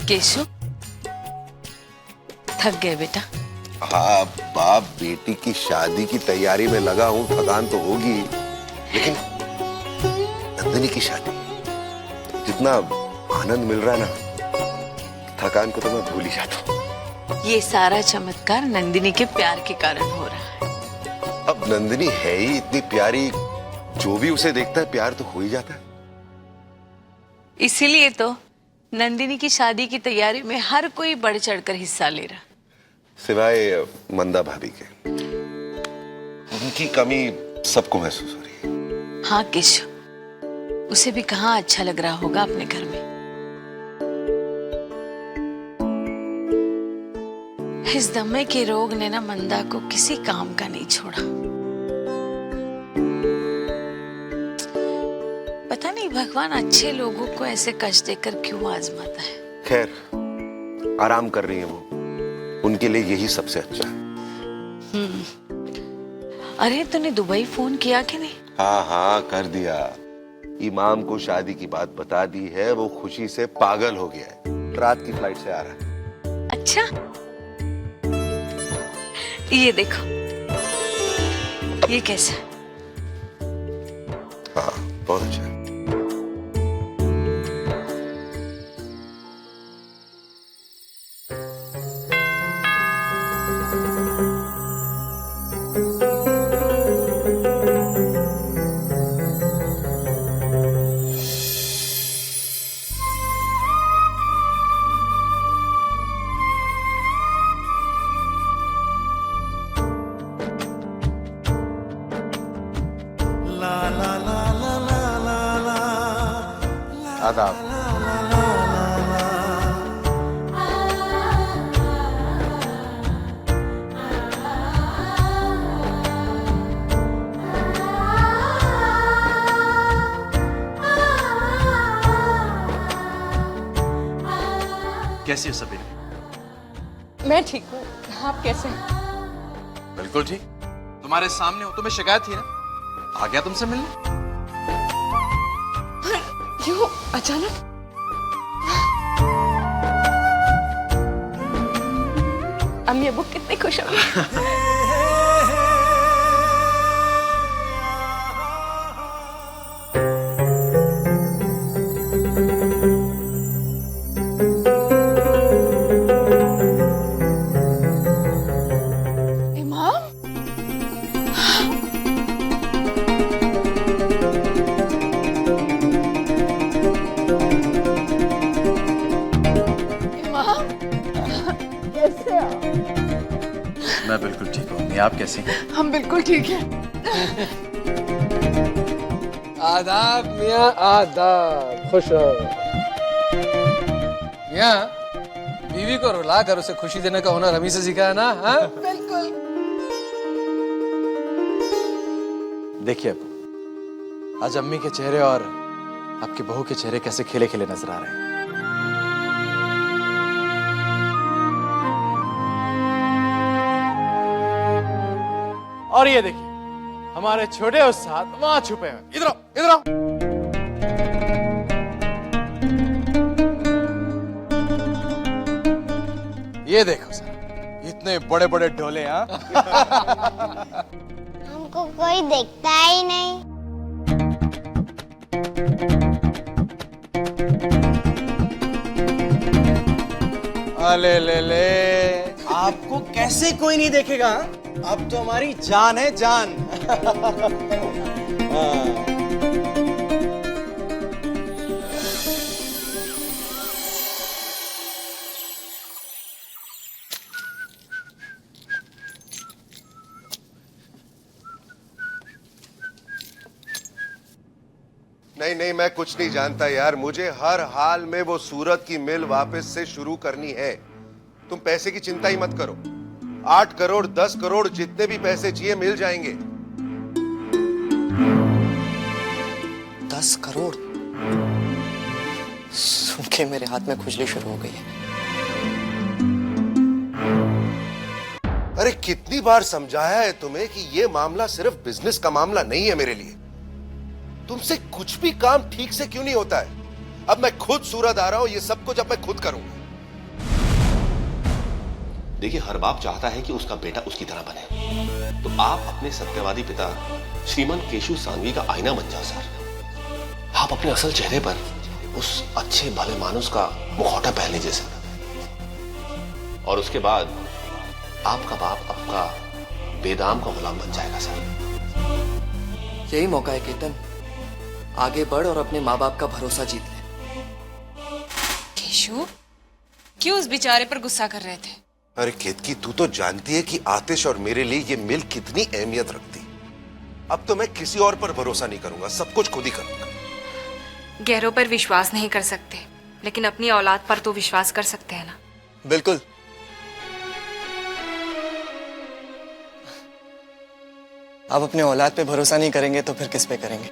केशव, थक गए बेटा? हाँ बाप, बेटी की शादी की तैयारी में लगा हूँ, थकान तो होगी, लेकिन नंदिनी की शादी, जितना आनंद मिल रहा है ना, थकान को तो मैं भूल ही जाता हूँ। ये सारा चमत्कार नंदिनी के प्यार के कारण हो रहा है। अब नंदिनी है ही इतनी प्यारी, जो भी उसे देखता है प्यार तो हो ही जाता है। इसीलिए तो नंदिनी की शादी की तैयारी में हर कोई बढ़ चढ़कर हिस्सा ले रहा, सिवाय मंदा भाभी के। उनकी कमी सबको महसूस हो रही है। हाँ केशव, उसे भी कहाँ अच्छा लग रहा होगा अपने घर में। इस दमे के रोग ने ना मंदा को किसी काम का नहीं छोड़ा। पता नहीं भगवान अच्छे लोगों को ऐसे कष्ट देकर क्यों आजमाता है। खैर, आराम कर रही है वो, उनके लिए यही सबसे अच्छा है। अरे तूने दुबई फोन किया कि नहीं? हाँ हाँ कर दिया। इमाम को शादी की बात बता दी है, वो खुशी से पागल हो गया है। रात की फ्लाइट से आ रहा है। अच्छा, ये देखो, ये कैसा? हाँ बहुत अच्छा है। आदाब। कैसी हो सबीर? मैं ठीक हूँ, आप कैसे हैं? बिल्कुल ठीक। तुम्हारे सामने हो, तुम्हें शिकायत थी ना, आ गया तुमसे मिलने। क्यों अचानक? अम्मी अब्बू कितने खुश होंगे। मैं बिल्कुल ठीक हूँ, आप कैसी हैं? हम बिल्कुल ठीक हैं। आदाब मियाँ, आदाब। खुश रहो मियाँ। बीवी को रुला कर उसे खुशी देने का हुनर हमी से सीखा है ना? हाँ बिल्कुल। देखिए अब आज अम्मी के चेहरे और आपकी बहू के चेहरे कैसे खिले खिले नजर आ रहे हैं। और ये देखिए हमारे छोटे उस्ताद वहां छुपे हैं। इधर आओ, इधर आओ। ये देखो सर, इतने बड़े बड़े ढोले। हाँ हमको कोई देखता ही नहीं। अले ले ले, आपको कैसे कोई नहीं देखेगा? अब तो हमारी जान है, जान। नहीं नहीं, मैं कुछ नहीं जानता यार, मुझे हर हाल में वो सूरत की मिल वापस से शुरू करनी है। तुम पैसे की चिंता ही मत करो, 8 करोड़ 10 करोड़ जितने भी पैसे चाहिए मिल जाएंगे। 10 करोड़ सुन के मेरे हाथ में खुजली शुरू हो गई है। अरे कितनी बार समझाया है तुम्हें कि ये मामला सिर्फ बिजनेस का मामला नहीं है मेरे लिए। तुमसे कुछ भी काम ठीक से क्यों नहीं होता है? अब मैं खुद सूरत आ रहा हूं, ये सब कुछ अब मैं खुद करूंगा। देखिए, हर बाप चाहता है कि उसका बेटा उसकी तरह बने। तो आप अपने सत्यवादी पिता श्रीमान केशु सांघवी का आईना बन जाओ सर। आप अपने असल चेहरे पर उस अच्छे भले मानुस का मुखौटा पहन लीजिए सर, और उसके बाद आपका बाप आपका बेदाम का गुलाम बन जाएगा सर। यही मौका है केतन, आगे बढ़ और अपने माँ बाप का भरोसा जीत ले। केशु, क्यों उस बेचारे पर गुस्सा कर रहे थे? अरे केतकी, तू तो जानती है कि आतिश और मेरे लिए ये मिल कितनी अहमियत रखती। अब तो मैं किसी और पर भरोसा नहीं करूंगा, सब कुछ खुद ही करूंगा। गैरों पर विश्वास नहीं कर सकते, लेकिन अपनी औलाद पर तो विश्वास कर सकते हैं ना। बिल्कुल। आप अपने औलाद पे भरोसा नहीं करेंगे तो फिर किस पे करेंगे?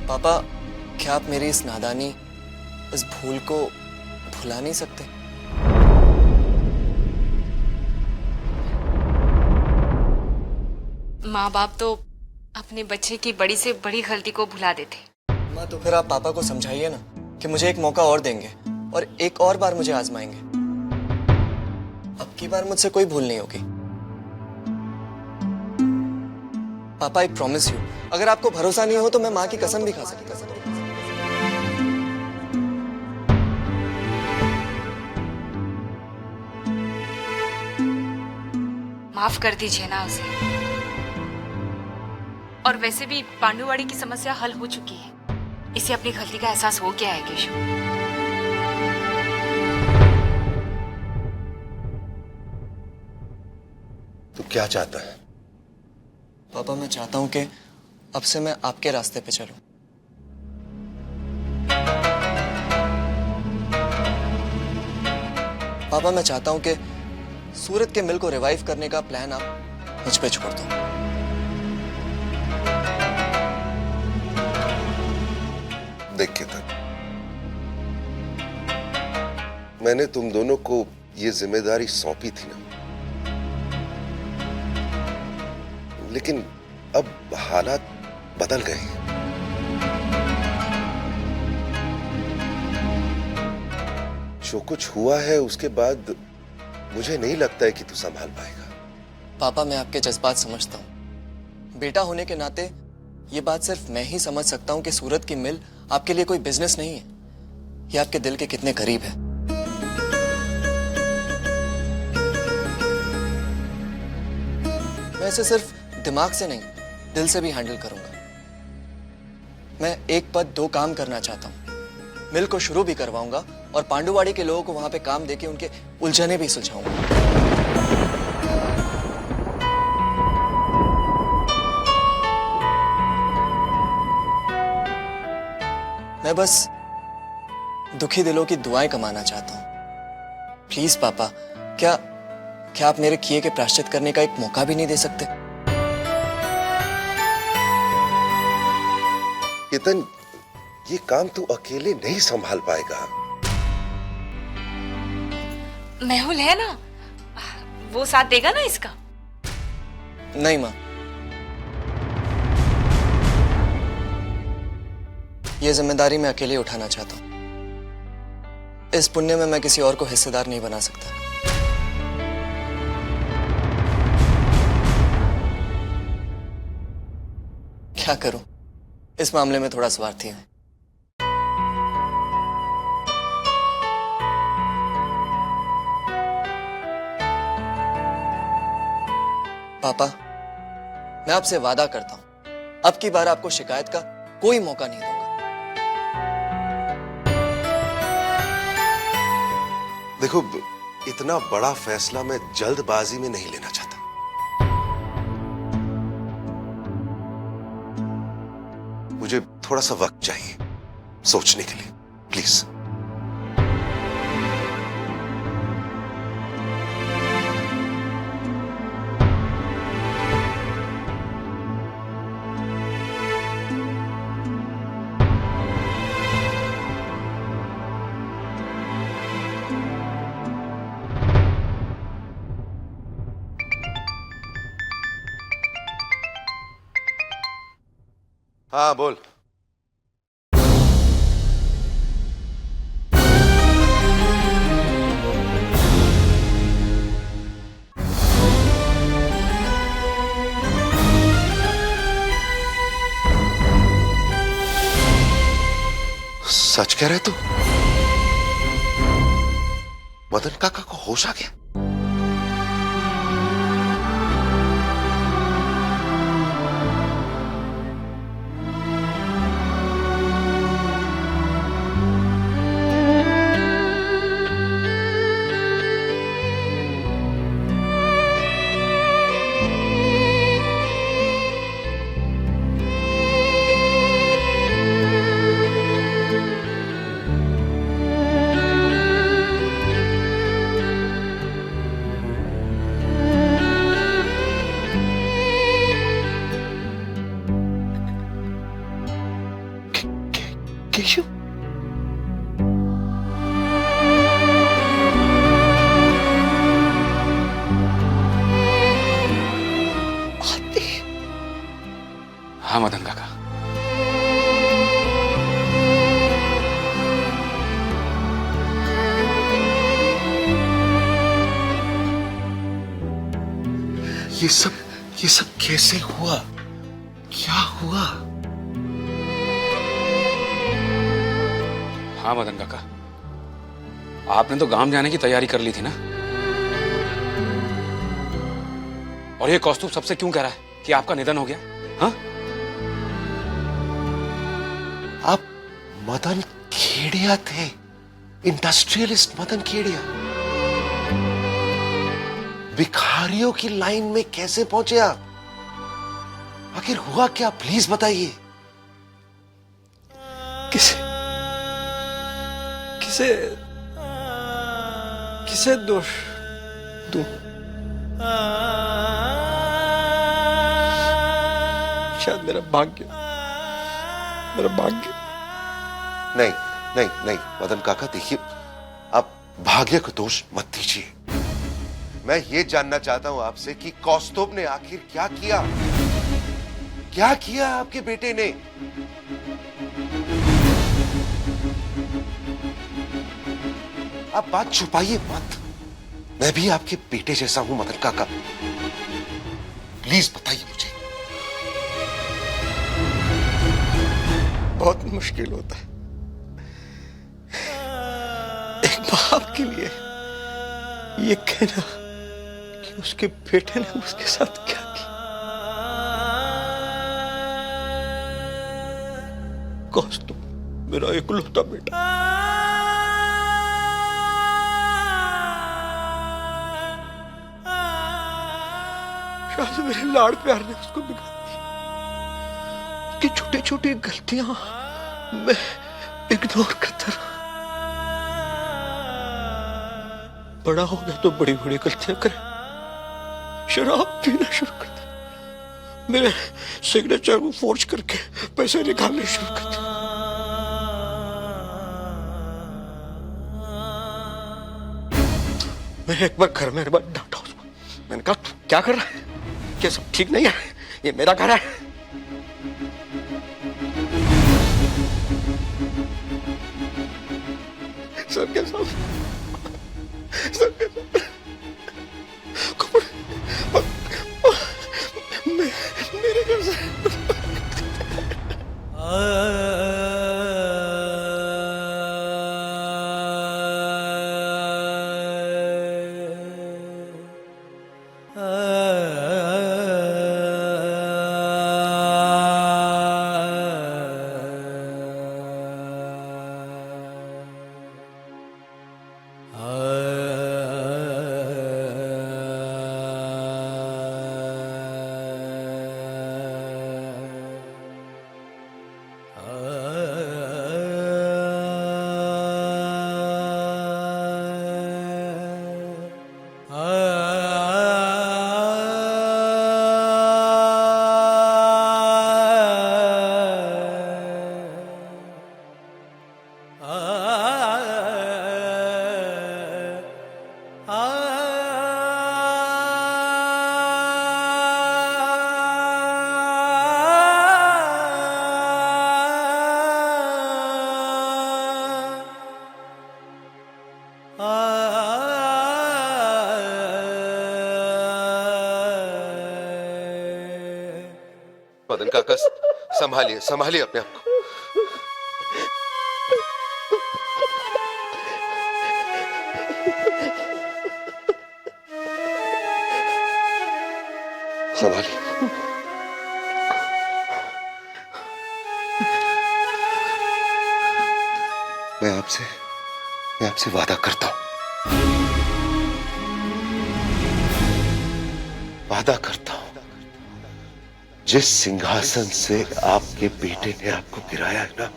पापा, क्या आप मेरी इस नादानी, इस भूल को भुला नहीं सकते? माँ बाप तो अपने बच्चे की बड़ी से बड़ी गलती को भुला देते। माँ, तो फिर आप पापा को समझाइए ना कि मुझे एक मौका और देंगे और एक और बार मुझे आजमाएंगे। अब की बार मुझसे कोई भूल नहीं होगी। पापा, आई प्रॉमिस यू, अगर आपको भरोसा नहीं हो तो मैं माँ की कसम भी खा सकता हूँ। माफ कर दीजिए ना उसे। और वैसे भी पांडुवाड़ी की समस्या हल हो चुकी है, इसे अपनी गलती का एहसास हो गया है केशव। तू क्या चाहता है? पापा, मैं चाहता हूं कि अब से मैं आपके रास्ते पे चलूं। पापा, मैं चाहता हूं कि सूरत के मिल को रिवाइव करने का प्लान आप मुझ पे छोड़ दो। देख केतन, मैंने तुम दोनों को ये जिम्मेदारी सौंपी थी ना, लेकिन अब हालात बदल गए हैं। जो कुछ हुआ है उसके बाद मुझे नहीं लगता है कि तू संभाल पाएगा। पापा, मैं आपके जज्बात समझता हूं। बेटा होने के नाते ये बात सिर्फ मैं ही समझ सकता हूं कि सूरत की मिल आपके लिए कोई बिजनेस नहीं है, ये आपके दिल के कितने करीब है। मैं इसे सिर्फ दिमाग से नहीं, दिल से भी हैंडल करूंगा। मैं एक पद दो काम करना चाहता हूं। मिल को शुरू भी करवाऊंगा और पांडुवाड़ी के लोगों को वहां पे काम देके उनके उलझने भी सुलझाऊंगा। मैं बस दुखी दिलों की दुआएं कमाना चाहता हूं। प्लीज पापा, क्या आप मेरे किए के प्रायश्चित करने का एक मौका भी नहीं दे सकते? केतन, ये काम तू अकेले नहीं संभाल पाएगा। मेहुल है ना, वो साथ देगा ना इसका? नहीं मां, यह जिम्मेदारी मैं अकेले उठाना चाहता हूं। इस पुण्य में मैं किसी और को हिस्सेदार नहीं बना सकता। क्या करूं, इस मामले में थोड़ा स्वार्थी हूं। पापा, मैं आपसे वादा करता हूं, अब की बार आपको शिकायत का कोई मौका नहीं दूंगा। देखो, इतना बड़ा फैसला मैं जल्दबाजी में नहीं लेना चाहता। मुझे थोड़ा सा वक्त चाहिए सोचने के लिए, प्लीज। हाँ बोल। सच कह रहे तू? मदन काका को होश आ गया? केशव, हाँ मदन काका। ये सब कैसे हुआ? क्या हुआ? हाँ मदन काका, आपने तो गांव जाने की तैयारी कर ली थी ना। और ये कौस्तुभ सबसे क्यों कह रहा है कि आपका निधन हो गया? हाँ? आप मदन खेड़िया थे, इंडस्ट्रियलिस्ट मदन खेड़िया। भिखारियों की लाइन में कैसे पहुंचे आप? आखिर हुआ क्या, प्लीज बताइए। किसे किसे किसे दोष दूं? शायद मेरा भाग्य। नहीं नहीं नहीं मदन काका, देखिए आप भाग्य को दोष मत दीजिए। मैं ये जानना चाहता हूं आपसे कि कौस्तुभ ने आखिर क्या किया? क्या किया आपके बेटे ने? आप बात छुपाइए मत। मैं भी आपके बेटे जैसा हूं मदन काका, प्लीज बताइए मुझे। बहुत मुश्किल होता है एक बाप के लिए ये कहना कि उसके बेटे ने उसके साथ क्या किया। कौस्तुभ मेरा इकलौता बेटा, शायद मेरे लाड़ प्यार ने उसको बिगाड़ दिया। उसकी छोटी छोटी गलतियां मैं इग्नोर करता रहा। बड़ा हो गया तो बड़ी बड़ी गलतियां करे, शराब पीना शुरू कर दिया, मेरे सिग्नेचर को फोर्ज करके पैसे निकालने शुरू कर दिया। मैंने एक बार घर में डांटा उसको। मैंने कहा तू क्या कर रहा है? क्या सब ठीक नहीं है? ये मेरा घर है। सबके साथ मेरे घर से मदन काका संभालिए संभालिए अपने आप को। संभालिए। मैं आपसे वादा करता हूं, जिस सिंहासन से आपके बेटे ने आपको गिराया है ना,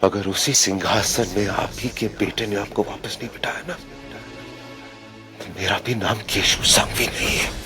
अगर उसी सिंहासन में आप ही के बेटे ने आपको वापस नहीं बिठाया ना, तो मेरा भी नाम केशु सांघवी नहीं है।